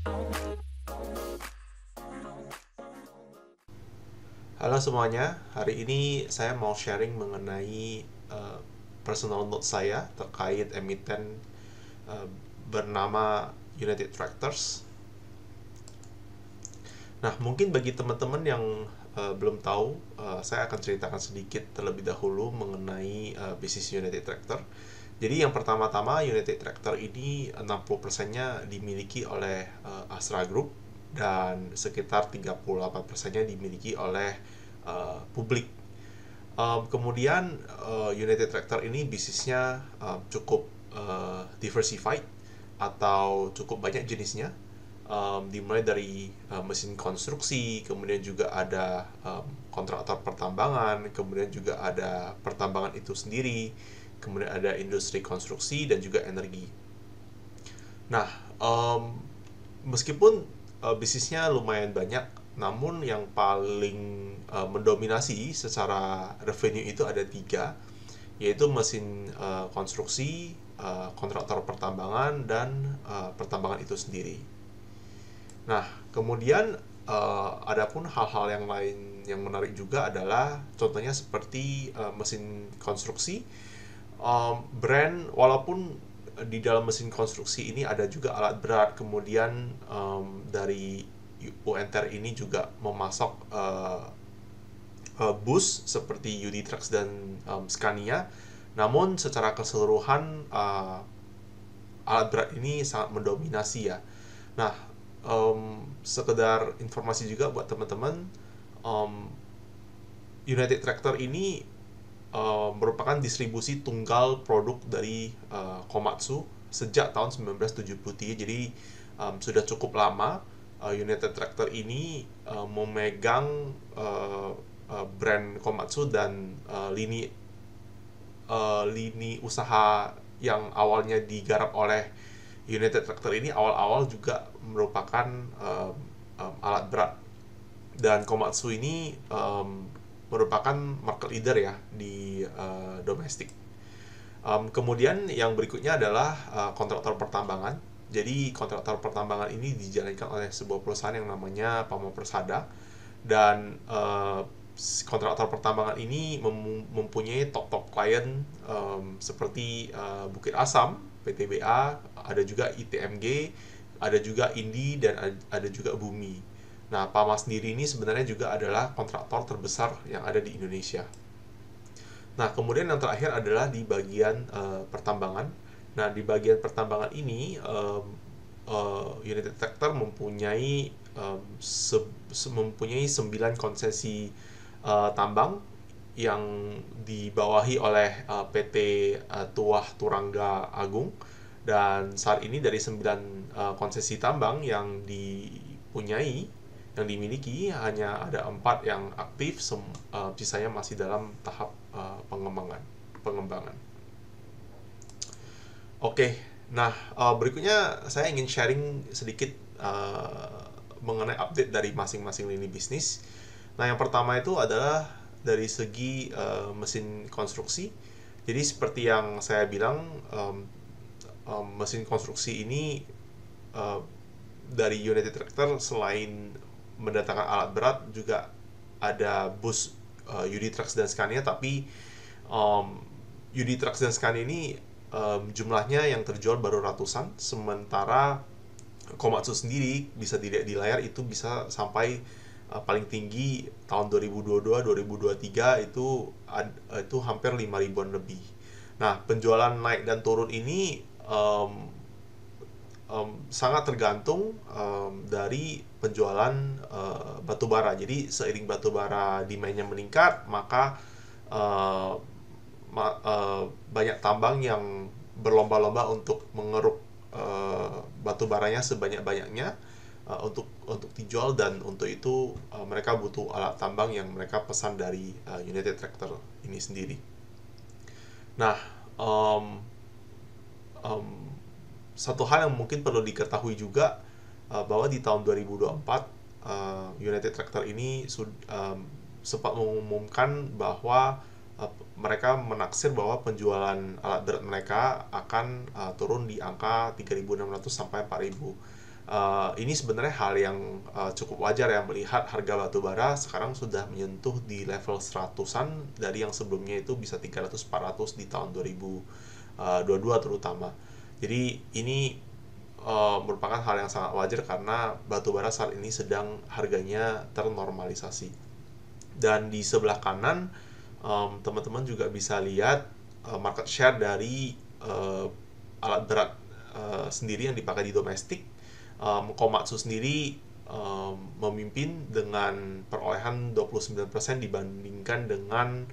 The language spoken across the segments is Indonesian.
Halo semuanya, hari ini saya mau sharing mengenai personal note saya terkait emiten uh, bernama United Tractors. Nah, mungkin bagi teman-teman yang belum tahu, saya akan ceritakan sedikit terlebih dahulu mengenai bisnis United Tractor. Jadi yang pertama-tama United Tractor ini 60%-nya dimiliki oleh Astra Group dan sekitar 38%-nya dimiliki oleh publik. Kemudian United Tractor ini bisnisnya cukup diversified atau cukup banyak jenisnya. Dimulai dari mesin konstruksi, kemudian juga ada kontraktor pertambangan, kemudian juga ada pertambangan itu sendiri, kemudian ada industri konstruksi dan juga energi. Nah, meskipun bisnisnya lumayan banyak, namun yang paling mendominasi secara revenue itu ada tiga, yaitu mesin konstruksi, kontraktor pertambangan, dan pertambangan itu sendiri. Nah, kemudian adapun hal-hal yang lain yang menarik juga adalah contohnya seperti mesin konstruksi. Brand walaupun di dalam mesin konstruksi ini ada juga alat berat, kemudian dari UNTR ini juga memasok bus seperti UD Trucks dan Scania. Namun secara keseluruhan alat berat ini sangat mendominasi ya. Nah, sekedar informasi juga buat teman-teman, um, United Tractor ini merupakan distribusi tunggal produk dari Komatsu sejak tahun 1973. Jadi sudah cukup lama United Tractor ini memegang brand Komatsu dan lini usaha yang awalnya digarap oleh United Tractor ini awal-awal juga merupakan alat berat, dan Komatsu ini merupakan market leader ya di domestik. Kemudian yang berikutnya adalah kontraktor pertambangan. Jadi kontraktor pertambangan ini dijalankan oleh sebuah perusahaan yang namanya Pamo Persada, dan kontraktor pertambangan ini mempunyai top klien seperti Bukit Asam, PTBA, ada juga ITMG, ada juga Indi, dan ada juga Bumi. Nah, Pama sendiri ini sebenarnya juga adalah kontraktor terbesar yang ada di Indonesia. Nah, kemudian yang terakhir adalah di bagian pertambangan. Nah, di bagian pertambangan ini United Tractor mempunyai 9 konsesi tambang yang dibawahi oleh PT Tuah Turangga Agung, dan saat ini dari 9 konsesi tambang yang dimiliki hanya ada 4 yang aktif, sisanya masih dalam tahap pengembangan. Oke, nah berikutnya saya ingin sharing sedikit mengenai update dari masing-masing lini bisnis. Nah, yang pertama itu adalah dari segi mesin konstruksi. Jadi seperti yang saya bilang, mesin konstruksi ini uh, dari United Tractor selain mendatangkan alat berat juga ada bus UD Trucks dan Scania, tapi UD Trucks dan Scania ini jumlahnya yang terjual baru ratusan, sementara Komatsu sendiri bisa dilihat di layar itu bisa sampai paling tinggi tahun 2022-2023 itu hampir 5 ribuan lebih. Nah, penjualan naik dan turun ini sangat tergantung dari penjualan batu bara. Jadi seiring batu bara demand-nya meningkat, maka uh, banyak tambang yang berlomba-lomba untuk mengeruk batu baranya sebanyak-banyaknya untuk dijual, dan untuk itu mereka butuh alat tambang yang mereka pesan dari United Tractor ini sendiri. Nah, um, um, satu hal yang mungkin perlu diketahui juga bahwa di tahun 2024 United Tractor ini sempat mengumumkan bahwa mereka menaksir bahwa penjualan alat berat mereka akan turun di angka 3.600 sampai 4.000 Ini sebenarnya hal yang cukup wajar ya, melihat harga batu bara sekarang sudah menyentuh di level 100-an dari yang sebelumnya itu bisa 300-400 di tahun 2022 terutama. Jadi ini merupakan hal yang sangat wajar karena batu bara saat ini sedang harganya ternormalisasi. Dan di sebelah kanan teman-teman juga bisa lihat market share dari alat berat sendiri yang dipakai di domestik. Komatsu sendiri memimpin dengan perolehan 29% dibandingkan dengan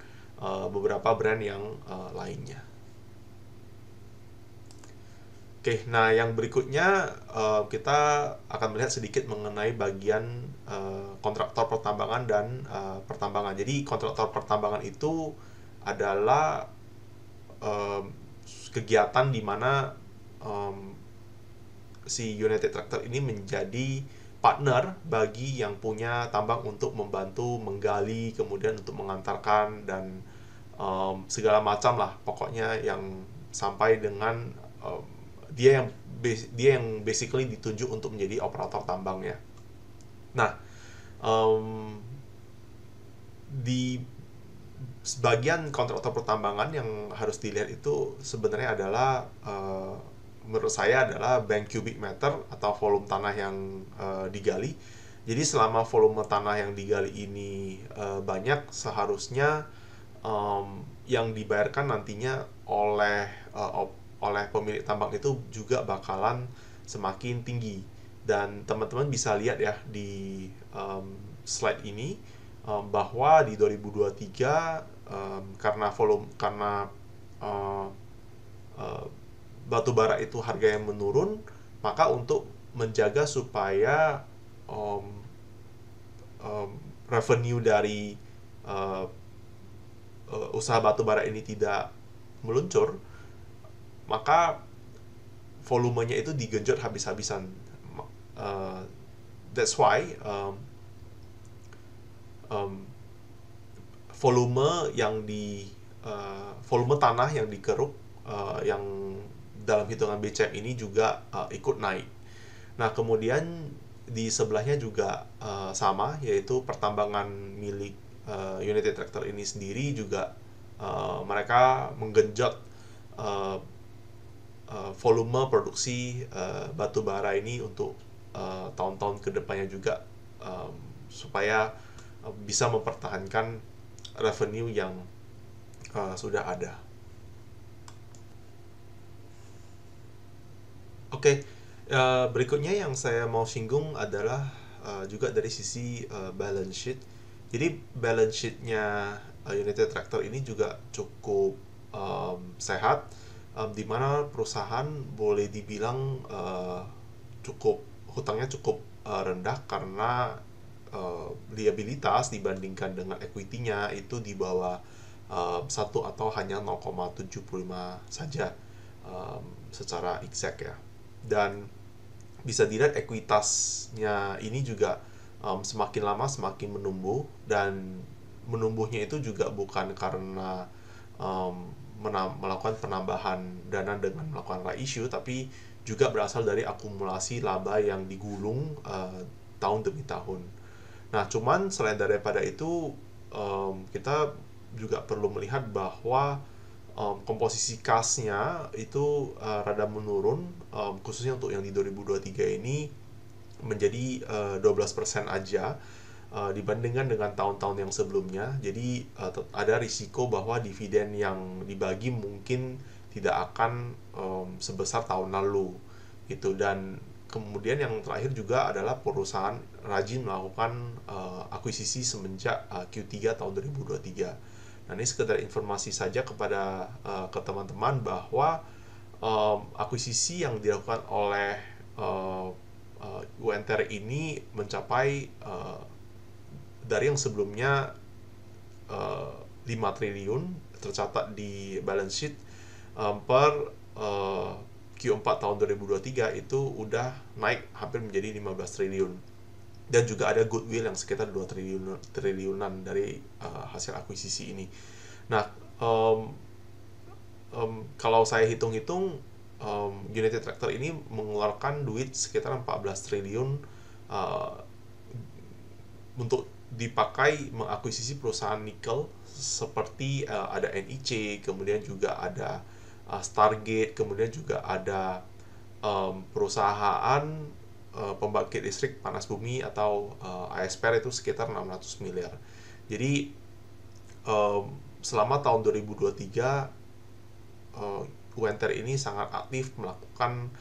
beberapa brand yang lainnya. Oke, nah yang berikutnya kita akan melihat sedikit mengenai bagian kontraktor pertambangan dan pertambangan. Jadi kontraktor pertambangan itu adalah kegiatan di mana si United Tractor ini menjadi partner bagi yang punya tambang untuk membantu menggali, kemudian untuk mengantarkan dan segala macam lah, pokoknya yang sampai dengan dia yang basically ditunjuk untuk menjadi operator tambangnya. Nah, di sebagian kontraktor pertambangan yang harus dilihat itu sebenarnya adalah menurut saya adalah bank cubic meter atau volume tanah yang digali. Jadi selama volume tanah yang digali ini banyak, seharusnya yang dibayarkan nantinya oleh pemilik tambang itu juga bakalan semakin tinggi. Dan teman-teman bisa lihat ya di slide ini bahwa di 2023 karena batu bara itu harga yang menurun, maka untuk menjaga supaya revenue dari usaha batu bara ini tidak meluncur, maka volumenya itu digenjot habis-habisan. That's why volume tanah yang dikeruk yang dalam hitungan BCM ini juga ikut naik. Nah, kemudian di sebelahnya juga sama, yaitu pertambangan milik United Tractor ini sendiri juga mereka menggenjot volume produksi batu bara ini untuk tahun-tahun kedepannya juga, supaya bisa mempertahankan revenue yang sudah ada. Oke, berikutnya yang saya mau singgung adalah juga dari sisi balance sheet. Jadi balance sheetnya United Tractor ini juga cukup sehat, di mana perusahaan boleh dibilang hutangnya cukup rendah karena liabilitas dibandingkan dengan equity-nya itu di bawah 1 atau hanya 0,75 saja secara exact ya. Dan bisa dilihat ekuitasnya ini juga semakin lama semakin menumbuh, dan menumbuhnya itu juga bukan karena melakukan penambahan dana dengan melakukan right issue, tapi juga berasal dari akumulasi laba yang digulung tahun demi tahun. Nah, cuman selain daripada itu kita juga perlu melihat bahwa komposisi kasnya itu rada menurun, khususnya untuk yang di 2023 ini menjadi 12% aja dibandingkan dengan tahun-tahun yang sebelumnya. Jadi ada risiko bahwa dividen yang dibagi mungkin tidak akan sebesar tahun lalu gitu. Dan kemudian yang terakhir juga adalah perusahaan rajin melakukan akuisisi semenjak Q3 tahun 2023. Nah, ini sekedar informasi saja kepada ke teman-teman bahwa akuisisi yang dilakukan oleh UNTR ini mencapai dari yang sebelumnya 5 triliun tercatat di balance sheet, per Q4 tahun 2023 itu udah naik hampir menjadi 15 triliun. Dan juga ada goodwill yang sekitar 2 triliunan dari hasil akuisisi ini. Nah, kalau saya hitung-hitung United Tractor ini mengeluarkan duit sekitar 14 triliun uh, untuk dipakai mengakuisisi perusahaan nikel seperti ada NIC, kemudian juga ada Stargate, kemudian juga ada perusahaan pembangkit listrik panas bumi atau ASPR itu sekitar 600 miliar. Jadi selama tahun 2023 UNTER ini sangat aktif melakukan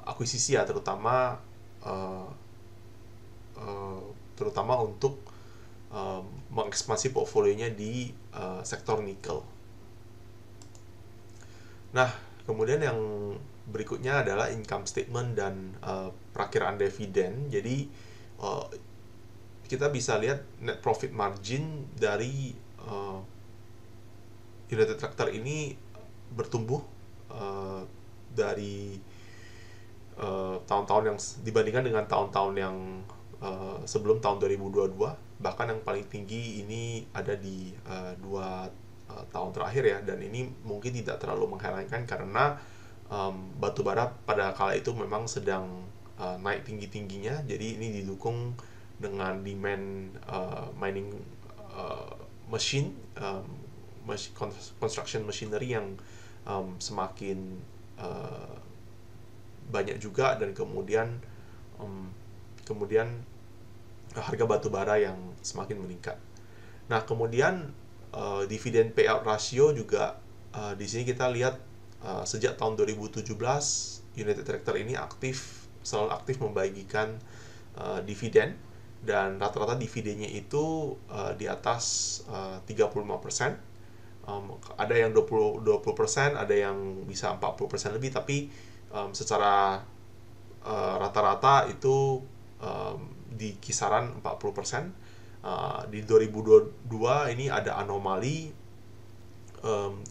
akuisisi ya, uh, terutama untuk mengekspansi portfolionya di sektor nikel. Nah, kemudian yang berikutnya adalah income statement dan perakiraan dividen. Jadi kita bisa lihat net profit margin dari United Tractor ini bertumbuh dari tahun-tahun yang dibandingkan dengan tahun-tahun yang sebelum tahun 2022. Bahkan yang paling tinggi ini ada di 2 tahun terakhir ya, dan ini mungkin tidak terlalu mengherankan karena batubara pada kala itu memang sedang naik tinggi-tingginya. Jadi ini didukung dengan demand mining machine, construction machinery yang semakin banyak juga, dan kemudian harga batubara yang semakin meningkat. Nah, kemudian dividen payout ratio juga di sini kita lihat sejak tahun 2017 United Tractor ini selalu aktif membagikan dividen, dan rata-rata dividennya itu di atas 35%. Ada yang 20%, ada yang bisa 40% lebih, tapi secara rata-rata itu di kisaran 40%. Di 2022 ini ada anomali,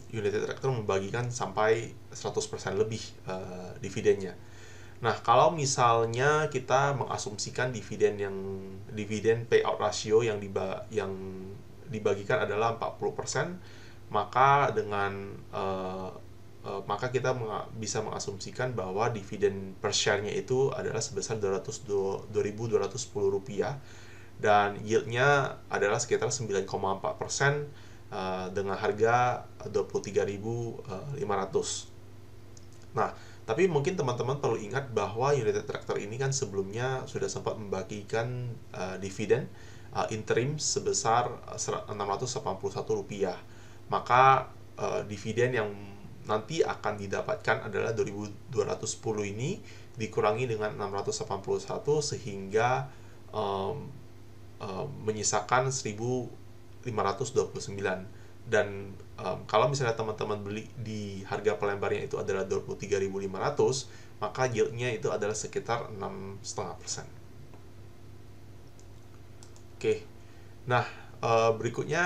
United Tractor membagikan sampai 100% lebih dividennya. Nah, kalau misalnya kita mengasumsikan dividen payout ratio yang dibagikan adalah 40%, maka maka kita bisa mengasumsikan bahwa dividen per share-nya itu adalah sebesar Rp2.210, dan yield-nya adalah sekitar 9,4% dengan harga 23.500. Nah, tapi mungkin teman-teman perlu ingat bahwa United Tractor ini kan sebelumnya sudah sempat membagikan dividen interim sebesar Rp681. Maka dividen yang nanti akan didapatkan adalah 2.210 ini dikurangi dengan 681 sehingga menyisakan 1.529. Dan kalau misalnya teman-teman beli di harga pelembarnya itu adalah 23.500, maka yield-nya itu adalah sekitar 6,5%. Oke. Nah, berikutnya,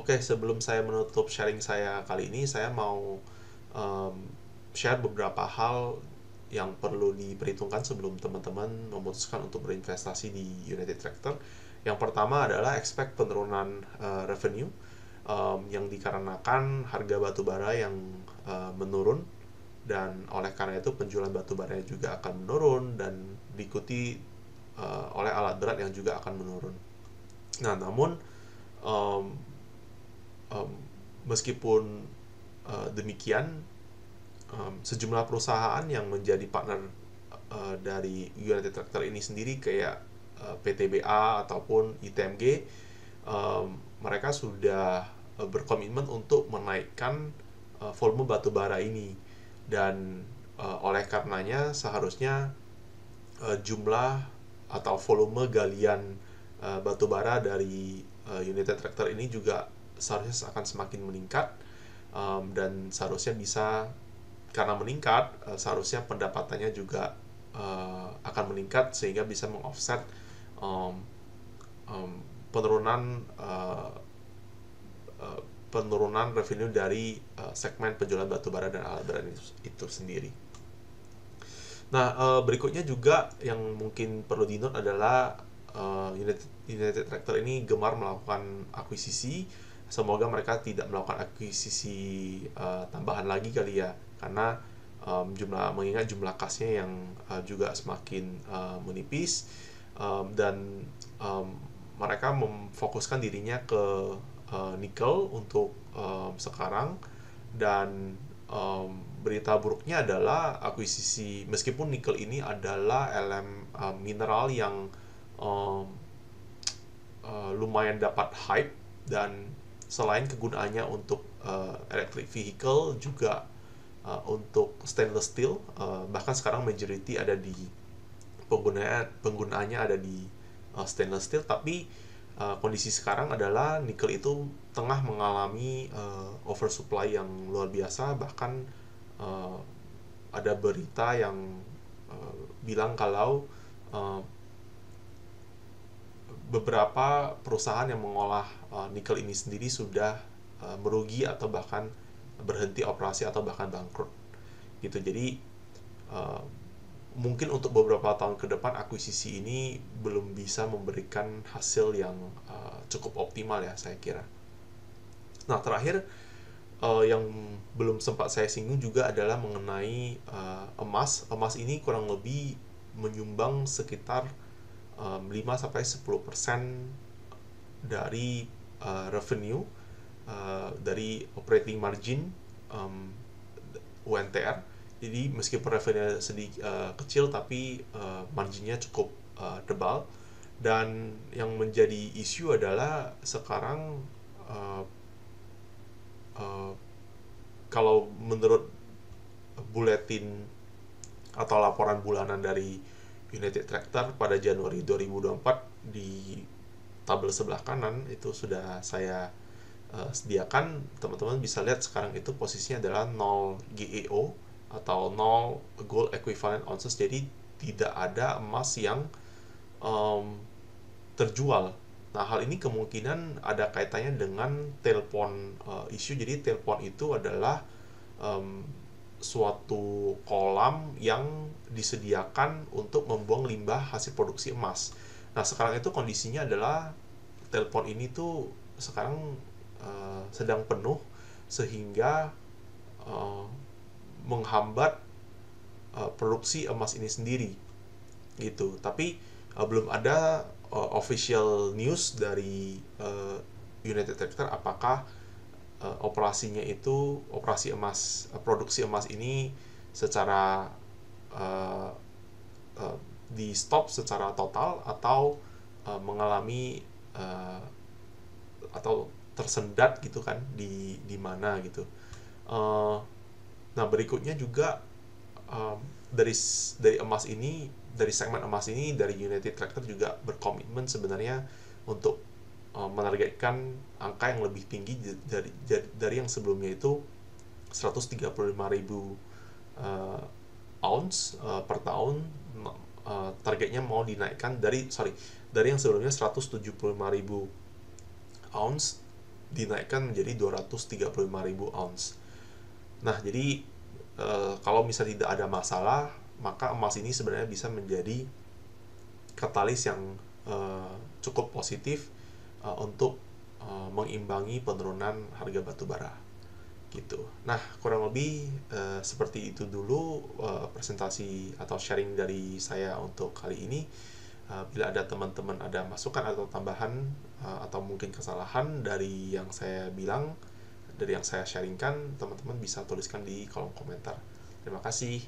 sebelum saya menutup sharing saya kali ini, saya mau share beberapa hal yang perlu diperhitungkan sebelum teman-teman memutuskan untuk berinvestasi di United Tractor. Yang pertama adalah expect penurunan revenue yang dikarenakan harga batubara yang menurun, dan oleh karena itu penjualan batubara juga akan menurun, dan diikuti oleh alat berat yang juga akan menurun. Nah, namun meskipun demikian, sejumlah perusahaan yang menjadi partner dari United Tractor ini sendiri kayak PTBA ataupun ITMG, mereka sudah berkomitmen untuk menaikkan volume batubara ini, dan oleh karenanya seharusnya jumlah atau volume galian batubara dari United Tractor ini juga seharusnya akan semakin meningkat, dan seharusnya bisa, karena meningkat, seharusnya pendapatannya juga akan meningkat sehingga bisa meng-offset penurunan revenue dari segmen penjualan batubara dan alat berat itu sendiri. Nah, berikutnya juga yang mungkin perlu di-note adalah United Tractor ini gemar melakukan akuisisi. Semoga mereka tidak melakukan akuisisi tambahan lagi kali ya. karena mengingat jumlah kasnya yang juga semakin menipis, dan mereka memfokuskan dirinya ke nikel untuk sekarang. Dan berita buruknya adalah akuisisi, meskipun nikel ini adalah mineral yang um, lumayan dapat hype, dan selain kegunaannya untuk electric vehicle, juga untuk stainless steel, bahkan sekarang majority ada di penggunaannya ada di stainless steel. Tapi kondisi sekarang adalah nikel itu tengah mengalami oversupply yang luar biasa. Bahkan ada berita yang bilang kalau beberapa perusahaan yang mengolah nikel ini sendiri sudah merugi, atau bahkan berhenti operasi, atau bahkan bangkrut gitu. Jadi mungkin untuk beberapa tahun ke depan akuisisi ini belum bisa memberikan hasil yang cukup optimal ya, saya kira. Nah, terakhir yang belum sempat saya singgung juga adalah mengenai emas. Emas ini kurang lebih menyumbang sekitar 5-10% dari revenue, dari operating margin UNTR. Jadi meskipun revenue sedikit kecil, tapi marginnya cukup tebal. Dan yang menjadi isu adalah sekarang kalau menurut buletin atau laporan bulanan dari United Tractor pada Januari 2024, di tabel sebelah kanan itu sudah saya sediakan. Teman-teman bisa lihat sekarang itu posisinya adalah 0 GEO atau 0 gold equivalent ounces. Jadi tidak ada emas yang terjual. Nah, hal ini kemungkinan ada kaitannya dengan telepon issue. Jadi telepon itu adalah suatu kolam yang disediakan untuk membuang limbah hasil produksi emas. Nah, sekarang itu kondisinya adalah telepon ini tuh sekarang sedang penuh, sehingga menghambat produksi emas ini sendiri gitu. Tapi belum ada official news dari United Tractor apakah operasinya itu, operasi emas, produksi emas ini secara di stop secara total, atau mengalami atau tersendat gitu kan, di mana gitu. Nah, berikutnya juga dari emas ini, dari segmen emas ini, dari United Tractor juga berkomitmen sebenarnya untuk menargetkan angka yang lebih tinggi dari yang sebelumnya itu 135.000 ounce per tahun. Targetnya mau dinaikkan dari yang sebelumnya 175.000 ounce dinaikkan menjadi 235.000 ounce. Nah, jadi kalau misalnya tidak ada masalah, maka emas ini sebenarnya bisa menjadi katalis yang cukup positif untuk mengimbangi penurunan harga batubara gitu. Nah, kurang lebih seperti itu dulu presentasi atau sharing dari saya untuk kali ini. Bila ada teman-teman ada masukan atau tambahan atau mungkin kesalahan dari yang saya bilang, dari yang saya sharingkan, teman-teman bisa tuliskan di kolom komentar. Terima kasih.